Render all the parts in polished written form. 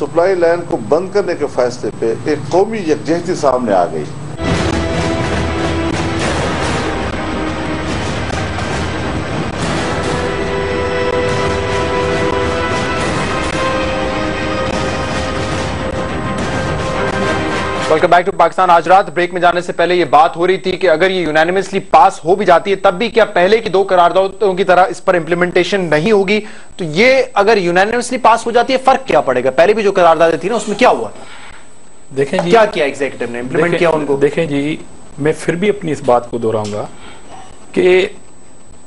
Supply line को बंद करने के फैसले पे एक कौमी यकजहती सामने आ गई। Welcome back to Pakistan. आज रात ब्रेक में जाने से पहले ये बात हो रही थी कि अगर ये यूनानिमसली पास हो भी जाती है तब भी क्या पहले की दो करारदादों की तरह इस पर इंप्लीमेंटेशन नहीं होगी? तो ये अगर यूनानिमसली पास हो जाती है फर्क क्या पड़ेगा? पहले भी जो करारदादें थी ना उसमें क्या हुआ? देखें जी, क्या किया एग्जीक्यूटिव ने, इंप्लीमेंट किया उनको? देखें जी, मैं फिर भी अपनी इस बात को दोहराऊंगा कि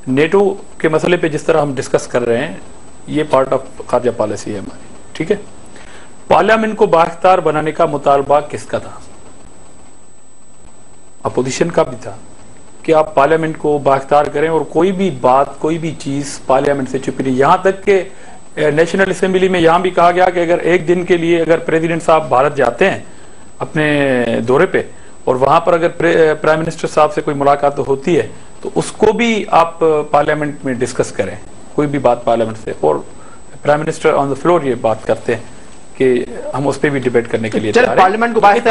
नेटो के मसले पे जिस तरह हम डिस्कस कर रहे हैं ये पार्ट ऑफ खारजा पॉलिसी है हमारी, ठीक है। पार्लियामेंट को बाख्तियार बनाने का मुतालबा किसका था? अपोजिशन का भी था कि आप पार्लियामेंट को बाख्तियार करें और कोई भी बात, कोई भी चीज पार्लियामेंट से छुपी नहीं। यहां तक कि नेशनल असेंबली में यहां भी कहा गया कि अगर एक दिन के लिए अगर प्रेसिडेंट साहब भारत जाते हैं अपने दौरे पे और वहां पर अगर प्राइम मिनिस्टर साहब से कोई मुलाकात होती है तो उसको भी आप पार्लियामेंट में डिस्कस करें, कोई भी बात पार्लियामेंट से। और prime minister on the floor ये बात करते हैं कि हम उस पर भी डिबेट करने के लिए पार्लियामेंट को बहुत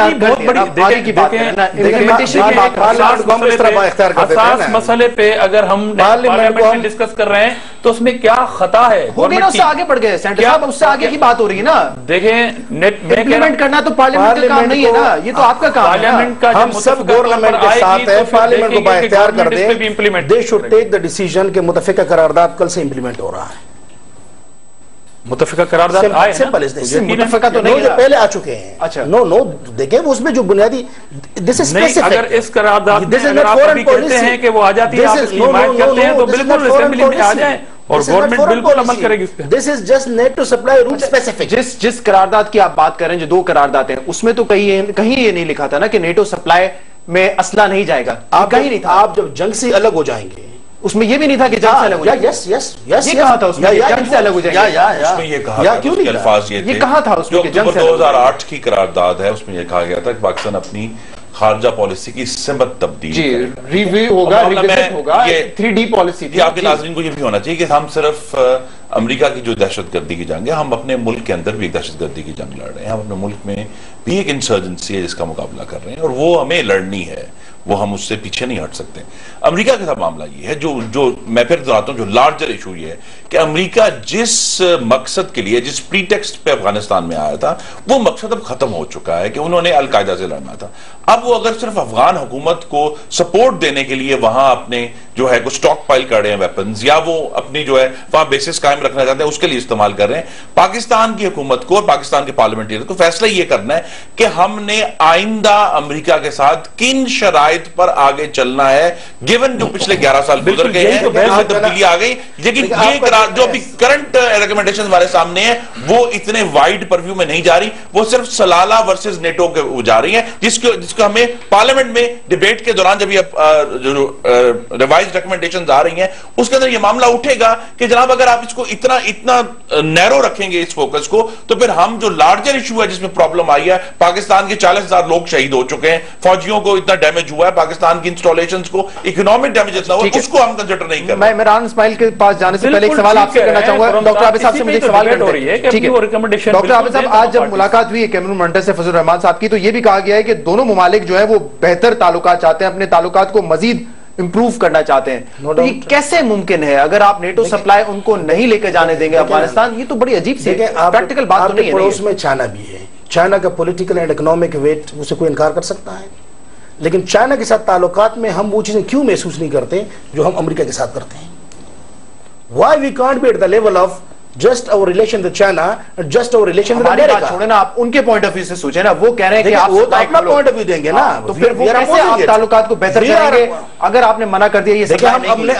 बड़ी मसले पे अगर हम पार्लियामेंट में डिस्कस कर रहे हैं तो उसमें क्या खता है? उससे आगे बढ़ गए सेंटर साहब, उससे आगे की बात हो रही है ना। देखें, इंप्लीमेंट करना तो पार्लियामेंट का काम नहीं है ना, ये तो आपका काम है। पार्लियामेंट का हम सब गवर्नमेंट के साथ है, पार्लियामेंट को बाख्तियार कर दे, they should take the decision के मुतफिका करारदाद कल से इंप्लीमेंट हो रहा है। मुतफिका करारदाद आए हैं, मुतफिका तो नहीं, जो पहले आ चुके हैं। अच्छा, नो देखें उसमें जो बुनियादी दिस इज स्पेसिफिक। अगर इस करारदाद में अगर आप अभी कहते हैं कि वो आ जाती है, आप इसकी हिमायत करते हैं तो बिल्कुल असेंबली में आ जाए और गवर्नमेंट बिल्कुल अमल करेगी इस पे। This is just NATO supply root specific. जिस करारदाद की आप बात कर रहे हैं, जो दो करारदाद हैं, उसमें तो कहीं ये नहीं लिखा था ना कि नेटो सप्लाई में असला नहीं जाएगा। कहीं नहीं था। आप जब जंग से अलग हो जाएंगे, उसमें ये भी नहीं था कि जंग से अलग हो जाएंगे। यस यस यस, ये कहा था उसमें जंग से अलग हो जाएंगे? उसमें ये कहा था, उसके अल्फाज ये थे, ये कहा था उसमें कि जंग से 2008 की करारदाद है, उसमें ये कहा गया था कि पाकिस्तान अपनी खारजा पॉलिसी की सिमत तब्दील रिव्यू होगा, रिविजिट होगा, ये 3D पॉलिसी थी। आपके नाज़रीन को ये भी होना चाहिए कि हम सिर्फ अमेरिका की जो दहशतगर्दी की जंग है, हम अपने मुल्क के अंदर भी एक दहशतगर्दी की जंग लड़ रहे हैं। हम अपने मुल्क में भी एक इंसर्जेंसी है जिसका मुकाबला कर रहे हैं और वो हमें लड़नी है, वो हम उससे पीछे नहीं हट सकते। अमेरिका के साथ मामला ये है, जो मैं फिर दोहराता हूं, जो लार्जर इशू ये है कि अमेरिका जिस मकसद के लिए, जिस प्रीटेक्स्ट पे अफगानिस्तान में आया था, वो मकसद अब खत्म हो चुका है कि उन्होंने अलकायदा से लड़ना था। अब वो अगर सिर्फ अफगान हुकूमत को सपोर्ट देने के लिए वहां अपने जो है कुछ स्टॉक पाइल कर रहे हैं वेपन्स, या वो अपनी जो है वहां बेसिस कायम रखना चाहते हैं, उसके लिए इस्तेमाल कर रहे हैं। पाकिस्तान की हुकूमत को और पाकिस्तान के पार्लियामेंटेरियन को फैसला ये करना है कि हमने आइंदा अमेरिका के साथ किन शराइत पर आगे चलना है, गिवन जो पिछले 11 साल गुजर गए हैं, तब्दीली आ गई। लेकिन ये जो अभी करंट रिकमेंडेशन हमारे सामने है वो इतने वाइड परव्यू में नहीं जा रही, वो सिर्फ सलाला वर्सेस नेटो के जा रही है, जिसको हमें पार्लियामेंट में डिबेट के दौरान जब ये रिवाइज रिकमेंडेशंस आ रही हैं उसके अंदर ये मामला उठेगा कि जनाब अगर आप इसको इतना नैरो रखेंगे इस फोकस को, तो फिर हम जो लार्जर इशू है जिसमें प्रॉब्लम आई है, पाकिस्तान के 40,000 लोग शहीद हो चुके हैं, फौजियों को इतना डैमेज हुआ है, पाकिस्तान की इंस्टॉलेशंस को इकोनॉमिक डैमेज इतना हुआ, उसको हम कंसिडर नहीं कर रहे। मैं रान इस्माइल के पास जाने से पहले एक सवाल आपसे करना चाहूंगा। डॉक्टर आबिद साहब से मुझे सवाल करना है। ठीक है डॉक्टर आबिद साहब, आज जब मुलाकात हुई कैमरून मंडल से फजल रहमान साहब की, तो ये भी कहा गया है कि दोनों मुमालिक जो है वो बेहतर ताल्लुकात चाहते हैं, अपने ताल्लुकात को मजीद इंप्रूव करना चाहते हैं। तो ये कैसे मुमकिन है अगर आप नेटो सप्लाई उनको नहीं लेकर जाने देंगे अफगानिस्तान? ये तो बड़ी अजीब सी प्रैक्टिकल बात तो नहीं है। पड़ोस में चाइना भी है, चाइना का पॉलिटिकल एंड इकोनॉमिक वेट उसे कोई इनकार कर सकता है, लेकिन चाइना के साथ ताल्लुकात में हम वो चीजें क्यों महसूस नहीं करते जो हम अमेरिका के साथ करते हैं? Why we can't be at the level of just our relation with China and just our relation with America? छोड़े ना, आप उनके पॉइंट ऑफ व्यू से सोचे ना, वो कह रहे हैं कि आप वो तो अपना पॉइंट ऑफ व्यू देंगे ना, तो फिर वो कैसे आप ताल्लुकात को बेहतर करेंगे अगर आपने मना कर दिया? ये देखिए, हमने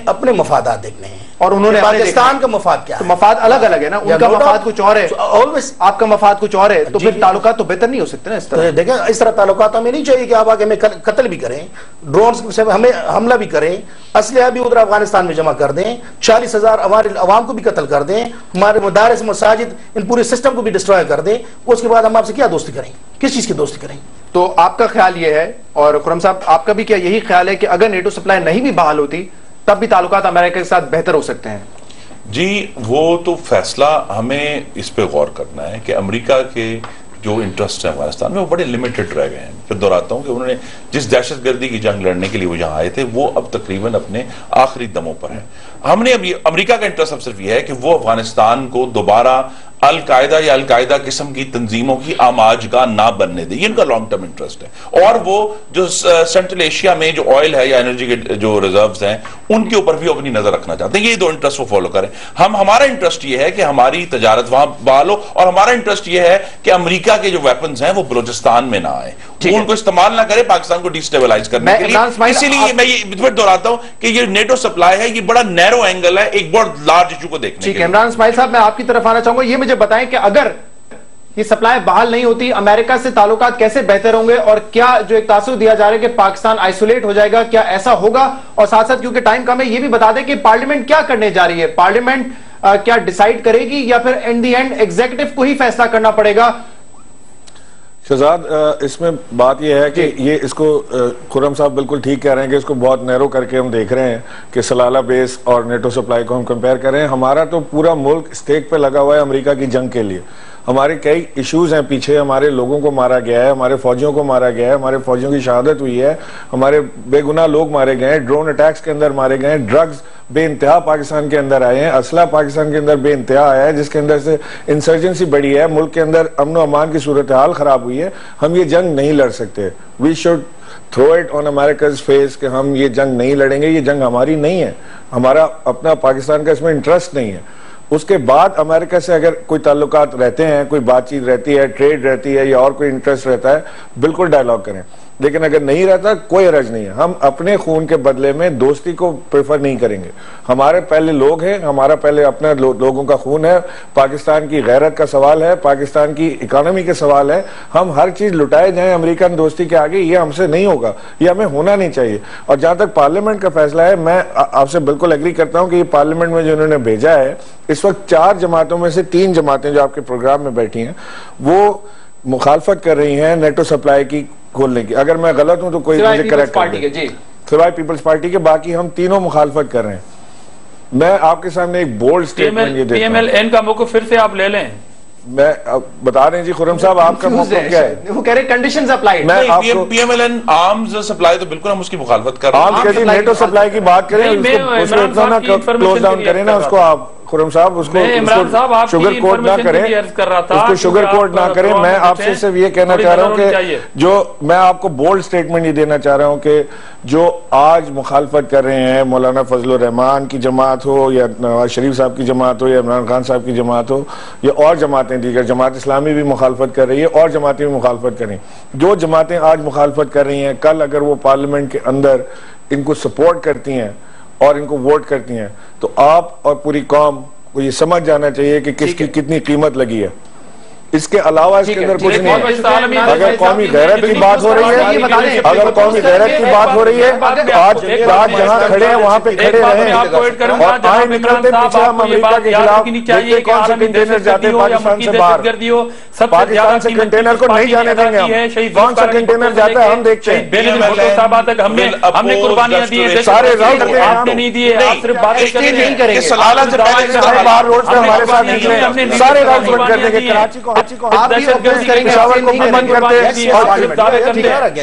अपने मफादात देखने हैं और उन्होंने पाकिस्तान का मफाद क्या है? तो मफाद अलग अलग है ना, उनका मफाद कुछ और है, ऑलवेज आपका मफाद कुछ और है, तो फिर ताल्लुकात तो बेहतर नहीं हो सकते ना इस तरह। देखिए, इस तरह ताल्लुकात हमें नहीं चाहिए कि आप आगे हमें कत्ल भी करें, ड्रोन से हमें हमला भी करें, असलहा भी उधर अफगानिस्तान में जमा कर दें, 40,000 हमारे अवाम को भी कत्ल कर दें, हमारे मदारिस मसाजिद इन पूरे सिस्टम को भी डिस्ट्रॉय कर दें, उसके बाद हम आपसे क्या दोस्ती करें? किस चीज की दोस्ती करें? तो आपका ख्याल यह है, और खुर्रम साहब आपका भी क्या यही ख्याल है कि अगर नेटो सप्लाई नहीं भी बहाल होती तब भी ताल्लुकात अमेरिका के साथ बेहतर हो सकते हैं? जी, वो तो फैसला हमें इस पे गौर करना है कि अमेरिका के जो इंटरेस्ट है अफगानिस्तान में वो बड़े लिमिटेड रह गए हैं। फिर दोहराता हूं कि उन्होंने जिस दहशतगर्दी की जंग लड़ने के लिए वो यहाँ आए थे वो अब तकरीबन अपने आखिरी दमों पर है। हमने अभी अमेरिका का इंटरेस्ट अब सिर्फ ये है कि वो अफगानिस्तान को दोबारा अल-कायदा या अल-कायदा किस्म की तंजीमों की आमाजगाह ना बनने दे, ये इनका लॉन्ग टर्म इंटरेस्ट है। और वो जो सेंट्रल एशिया में जो ऑयल है या एनर्जी के जो रिजर्व्स हैं उनके ऊपर भी अपनी नजर रखना चाहते हैं। ये दो इंटरेस्ट वो फॉलो करें। हमारा इंटरेस्ट ये है कि हमारी तजारत वहां बहाल हो, और हमारा इंटरेस्ट ये है कि अमेरिका के जो वेपन्स हैं वो बलूचिस्तान में ना आए, वो उनको इस्तेमाल ना करे पाकिस्तान को डिस्टेबलाइज करने के लिए। इसीलिए मैं ये फिर दोहराता हूं कि ये नेटो सप्लाई है, ये बड़ा नैरो एंगल है एक बहुत लार्ज इशू को देखने के लिए। इमरान इस्माइल साहब, मैं आपकी तरफ आना चाहूंगा, ये मुझे बताएं कि अगर ये सप्लाई बहाल नहीं होती, अमेरिका से ताल्लुकात कैसे बेहतर होंगे, और क्या जो एक तासुर दिया जा रहा है कि पाकिस्तान आइसोलेट हो जाएगा, क्या ऐसा होगा? और साथ साथ क्योंकि टाइम कम है, ये भी बता दें कि पार्लियामेंट क्या करने जा रही है, पार्लियामेंट क्या डिसाइड करेगी या फिर इन दी एंड एग्जीक्यूटिव को ही फैसला करना पड़ेगा? शहजाद, इसमें बात यह है कि ये इसको खुर्रम साहब बिल्कुल ठीक कह रहे हैं कि इसको बहुत नैरो करके हम देख रहे हैं कि सलाला बेस और नेटो सप्लाई को हम कंपेयर कर रहे हैं। हमारा तो पूरा मुल्क स्टेक पे लगा हुआ है अमेरिका की जंग के लिए। हमारे कई इश्यूज हैं पीछे, हमारे लोगों को मारा गया है, हमारे फौजियों को मारा गया है, हमारे फौजियों की शहादत हुई है, हमारे बेगुनाह लोग मारे गए हैं, ड्रोन अटैक्स के अंदर मारे गए हैं, ड्रग्स बेइंतहा पाकिस्तान के अंदर आए हैं, असला पाकिस्तान के अंदर बेइंतहा आया है, जिसके अंदर से इंसर्जेंसी बढ़ी है, मुल्क के अंदर अमन व अमान की सूरत हाल खराब हुई है। हम ये जंग नहीं लड़ सकते। We should throw it on America's face कि हम ये जंग नहीं लड़ेंगे, ये जंग हमारी नहीं है, हमारा अपना पाकिस्तान का इसमें इंटरेस्ट नहीं है। उसके बाद अमेरिका से अगर कोई ताल्लुकात रहते हैं, कोई बातचीत रहती है, ट्रेड रहती है या और कोई इंटरेस्ट रहता है, बिल्कुल डायलॉग करें, लेकिन अगर नहीं रहता कोई हर्ज नहीं है। हम अपने खून के बदले में दोस्ती को प्रेफर नहीं करेंगे। हमारे पहले लोग हैं, हमारा पहले अपने लोगों का खून है, पाकिस्तान की गैरत का सवाल है, पाकिस्तान की इकोनॉमी के सवाल है। हम हर चीज लुटाए जाएं अमेरिकन दोस्ती के आगे, ये हमसे नहीं होगा, ये हमें होना नहीं चाहिए। और जहां तक पार्लियामेंट का फैसला है, मैं आपसे बिल्कुल एग्री करता हूं कि ये पार्लियामेंट में जो उन्होंने भेजा है, इस वक्त 4 जमातों में से 3 जमातें जो आपके प्रोग्राम में बैठी हैं वो मुखालफत कर रही हैं नेटो सप्लाई की खोलने की। अगर मैं गलत हूं तो कोई मुझे करेक्ट कर दे। सिवाय पीपल्स पार्टी के बाकी हम तीनों मुखालफत कर रहे हैं। मैं आपके सामने एक बोल्ड स्टेटमेंट ये देता हूं। पीएमएल का मौका फिर से आप ले लें। मैं बता रहे हैं जी खुर्रम साहब, आपका मौक़िफ़ क्या है? वो कह रहे कंडीशंस अप्लाइड। मैं आपको पीएमएल आर्म्स सप्लाई तो बिल्कुल हम उसकी मुखालफत कर रहे हैं। आर्म्स के नेटो सप्लाई की बात करें, उसको इतना ना क्लोज डाउन करें ना उसको आप खुर्रम साहब, उसको शुगर कोट ना करें, उसको शुगर कोट ना करें। मैं आपसे सिर्फ ये कहना चाह रहा हूँ कि जो मैं आपको बोल्ड स्टेटमेंट ये देना चाह रहा हूँ कि जो आज मुखालफत कर रहे हैं, मौलाना फजलुर रहमान की जमात हो या नवाज शरीफ साहब की जमात हो या इमरान खान साहब की जमात हो या और जमातें, दीगर जमात इस्लामी भी मुखालफत कर रही है और जमातें भी मुखालफत कर रही हैं। जो जमातें आज मुखालफत कर रही हैं, कल अगर वो पार्लियामेंट के अंदर इनको सपोर्ट करती हैं और इनको वोट करती हैं, तो आप और पूरी कौम को ये समझ जाना चाहिए कि किसकी कितनी कीमत लगी है। इसके अलावा इसके अंदर कुछ नहीं है। अगर कौमी गैरत की बात हो रही है, अगर कौमी गैरत की बात हो रही है, आज जहाँ खड़े हैं वहाँ पे खड़े रहे और आए निकलते पीछे हम अमेरिका के खिलाफ देखते कौन से कंटेनर जाते हैं पाकिस्तान से बाहर। पाकिस्तान से कंटेनर को नहीं जाने देंगे हम। कौन सा कंटेनर जाता है हम देखते हैं। हमने कुर्बानियां दी हैं, सारे राउट आपने नहीं दिए, आप सिर्फ बातें नहीं करेंगे। बाहर रोड पे हमारे साथ निकले, सारे राउट बंद कर देंगे, कराची को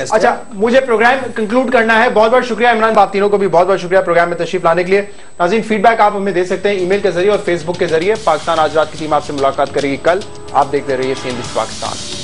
अच्छा, मुझे प्रोग्राम कंक्लूड करना है। बहुत बहुत शुक्रिया इमरान, आप तीनों को भी बहुत बहुत शुक्रिया प्रोग्राम में तशरीफ लाने के लिए। नाज़रीन, फीडबैक आप हमें दे सकते हैं ईमेल के जरिए और फेसबुक के जरिए। पाकिस्तान आज रात की टीम आपसे मुलाकात करेगी कल। आप देखते रहिए CNBC पाकिस्तान।